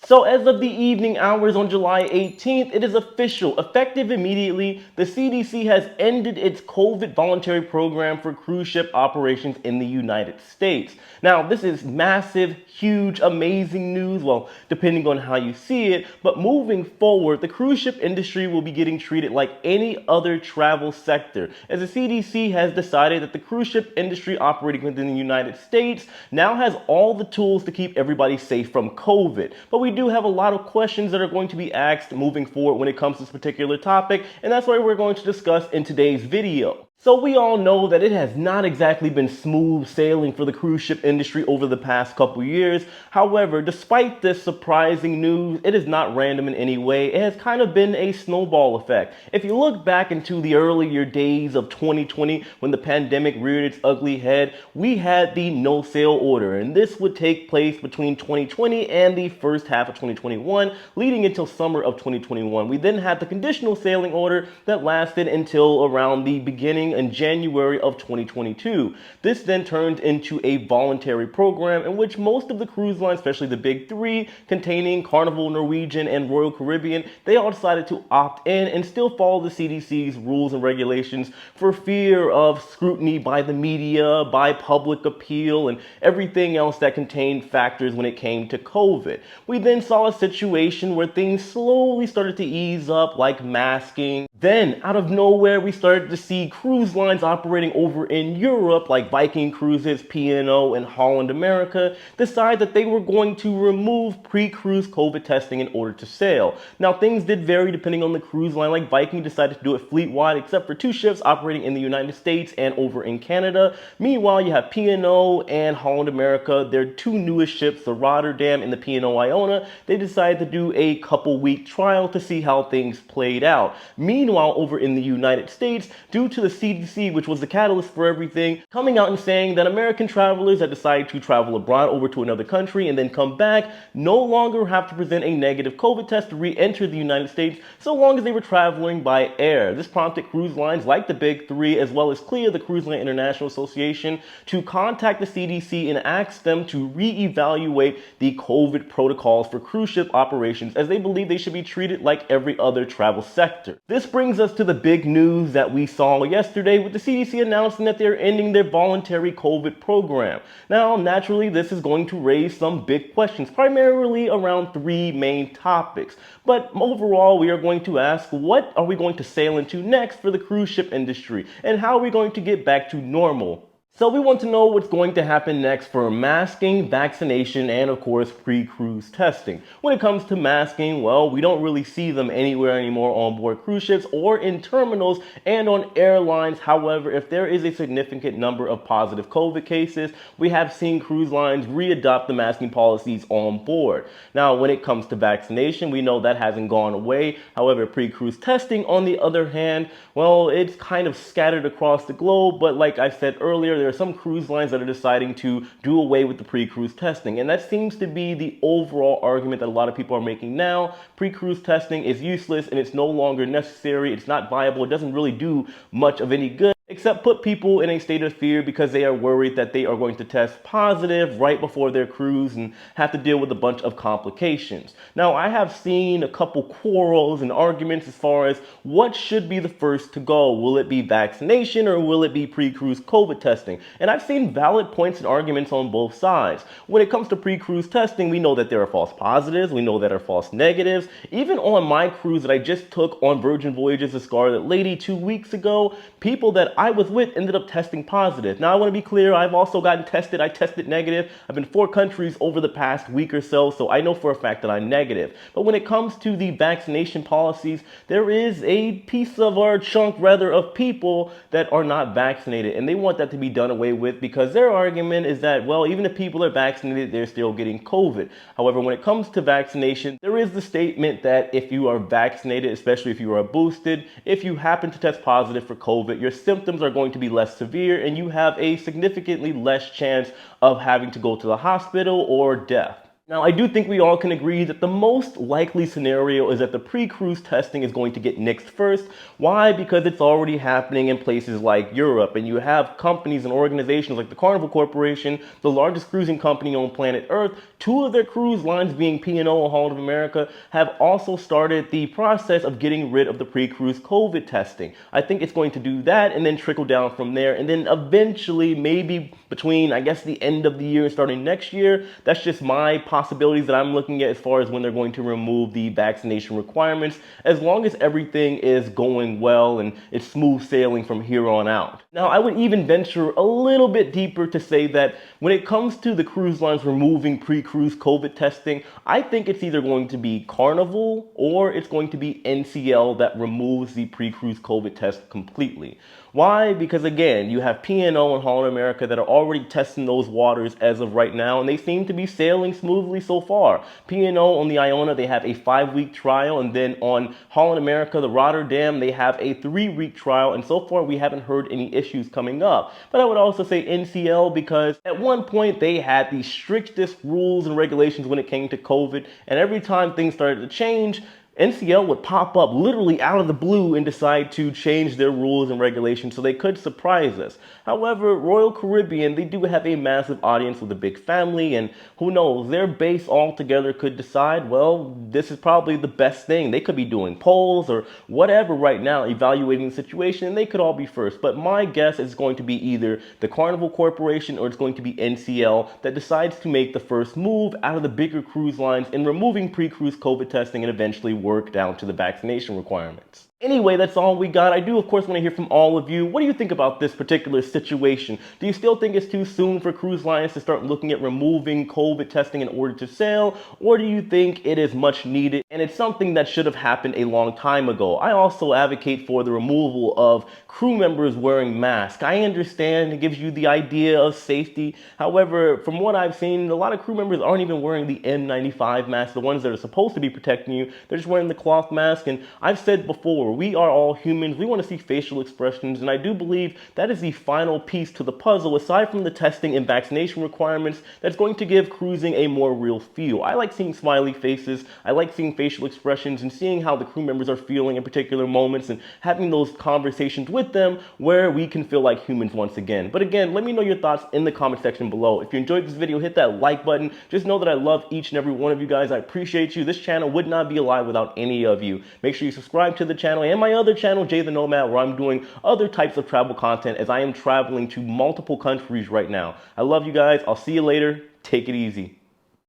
So as of the evening hours on July 18th, it is official. Effective immediately, the CDC has ended its COVID voluntary program for cruise ship operations in the United States. Now, this is massive, huge, amazing news, well, depending on how you see it, but moving forward, the cruise ship industry will be getting treated like any other travel sector, as the CDC has decided that the cruise ship industry operating within the United States now has all the tools to keep everybody safe from COVID. But we do have a lot of questions that are going to be asked moving forward when it comes to this particular topic, and that's what we're going to discuss in today's video. So we all know that it has not exactly been smooth sailing for the cruise ship industry over the past couple years. However, despite this surprising news, it is not random in any way. It has kind of been a snowball effect. If you look back into the earlier days of 2020, when the pandemic reared its ugly head, we had the no sail order, and this would take place between 2020 and the first half of 2021, leading until summer of 2021. We then had the conditional sailing order that lasted until around the beginning in January of 2022. This then turned into a voluntary program in which most of the cruise lines, especially the big three, containing Carnival, Norwegian, and Royal Caribbean, they all decided to opt in and still follow the CDC's rules and regulations for fear of scrutiny by the media, by public appeal, and everything else that contained factors when it came to COVID. We then saw a situation where things slowly started to ease up, like masking. Then, out of nowhere, we started to see cruise lines operating over in Europe, like Viking Cruises, P&O, and Holland America, decide that they were going to remove pre-cruise COVID testing in order to sail. Now, things did vary depending on the cruise line. Like Viking decided to do it fleet-wide, except for two ships operating in the United States and over in Canada. Meanwhile, you have P&O and Holland America, their two newest ships, the Rotterdam and the P&O Iona. They decided to do a couple-week trial to see how things played out. Meanwhile, over in the United States, due to the CDC, which was the catalyst for everything, coming out and saying that American travelers that decide to travel abroad over to another country and then come back no longer have to present a negative COVID test to re-enter the United States so long as they were traveling by air. This prompted cruise lines like the Big Three, as well as CLIA, the Cruise Line International Association, to contact the CDC and ask them to re-evaluate the COVID protocols for cruise ship operations, as they believe they should be treated like every other travel sector. This brings us to the big news that we saw yesterday, with the CDC announcing that they're ending their voluntary COVID program. Now, naturally, this is going to raise some big questions, primarily around three main topics. But overall, we are going to ask, what are we going to sail into next for the cruise ship industry, and how are we going to get back to normal? So we want to know what's going to happen next for masking, vaccination, and of course pre-cruise testing. When it comes to masking, well, we don't really see them anywhere anymore on board cruise ships or in terminals and on airlines. However, if there is a significant number of positive COVID cases, we have seen cruise lines re-adopt the masking policies on board. Now, when it comes to vaccination, we know that hasn't gone away. However, pre-cruise testing, on the other hand, well, it's kind of scattered across the globe, but like I said earlier, there are some cruise lines that are deciding to do away with the pre-cruise testing. And that seems to be the overall argument that a lot of people are making now. Pre-cruise testing is useless and it's no longer necessary. It's not viable. It doesn't really do much of any good, except put people in a state of fear because they are worried that they are going to test positive right before their cruise and have to deal with a bunch of complications. Now, I have seen a couple quarrels and arguments as far as what should be the first to go. Will it be vaccination or will it be pre-cruise COVID testing? And I've seen valid points and arguments on both sides. When it comes to pre-cruise testing, we know that there are false positives. We know that there are false negatives. Even on my cruise that I just took on Virgin Voyages to Scarlet Lady 2 weeks ago, people that I was with ended up testing positive. Now, I want to be clear, I've also gotten tested. I tested negative. I've been 4 countries over the past week or so I know for a fact that I'm negative. But when it comes to the vaccination policies, there is a piece of our chunk, rather, of people that are not vaccinated, and they want that to be done away with because their argument is that, well, even if people are vaccinated, they're still getting COVID. However, when it comes to vaccination, there is the statement that if you are vaccinated, especially if you are boosted, if you happen to test positive for COVID, your symptoms are going to be less severe and you have a significantly less chance of having to go to the hospital or death. Now, I do think we all can agree that the most likely scenario is that the pre-cruise testing is going to get nixed first. Why? Because it's already happening in places like Europe, and you have companies and organizations like the Carnival Corporation, the largest cruising company on planet Earth. Two of their cruise lines, being P&O and Holland of America, have also started the process of getting rid of the pre-cruise COVID testing. I think it's going to do that and then trickle down from there, and then eventually, maybe between, I guess, the end of the year and starting next year, that's just my possibilities that I'm looking at as far as when they're going to remove the vaccination requirements, as long as everything is going well and it's smooth sailing from here on out. Now, I would even venture a little bit deeper to say that when it comes to the cruise lines removing pre-cruise COVID testing, I think it's either going to be Carnival or it's going to be NCL that removes the pre-cruise COVID test completely. Why? Because again, you have P&O and Holland America that are already testing those waters as of right now, and they seem to be sailing smoothly so far. P&O on the Iona, they have a 5-week trial, and then on Holland America, the Rotterdam, they have a 3-week trial, and so far we haven't heard any issues coming up. But I would also say NCL because at one point they had the strictest rules and regulations when it came to COVID, and every time things started to change, NCL would pop up literally out of the blue and decide to change their rules and regulations, so they could surprise us. However, Royal Caribbean, they do have a massive audience with a big family, and who knows, their base altogether could decide, well, this is probably the best thing. They could be doing polls or whatever right now, evaluating the situation, and they could all be first. But my guess is going to be either the Carnival Corporation or it's going to be NCL that decides to make the first move out of the bigger cruise lines in removing pre-cruise COVID testing and eventually work down to the vaccination requirements. Anyway, that's all we got. I do, of course, want to hear from all of you. What do you think about this particular situation? Do you still think it's too soon for cruise lines to start looking at removing COVID testing in order to sail? Or do you think it is much needed and it's something that should have happened a long time ago? I also advocate for the removal of crew members wearing masks. I understand it gives you the idea of safety. However, from what I've seen, a lot of crew members aren't even wearing the N95 masks, the ones that are supposed to be protecting you. They're just wearing the cloth mask. And I've said before, we are all humans. We want to see facial expressions, and I do believe that is the final piece to the puzzle, aside from the testing and vaccination requirements, that's going to give cruising a more real feel. I like seeing smiley faces. I like seeing facial expressions and seeing how the crew members are feeling in particular moments and having those conversations with them where we can feel like humans once again. But again, let me know your thoughts in the comment section below. If you enjoyed this video, hit that like button. Just know that I love each and every one of you guys. I appreciate you. This channel would not be alive without any of you. Make sure you subscribe to the channel and my other channel, Jay the Nomad, where I'm doing other types of travel content as I am traveling to multiple countries right now. I love you guys. I'll see you later. Take it easy.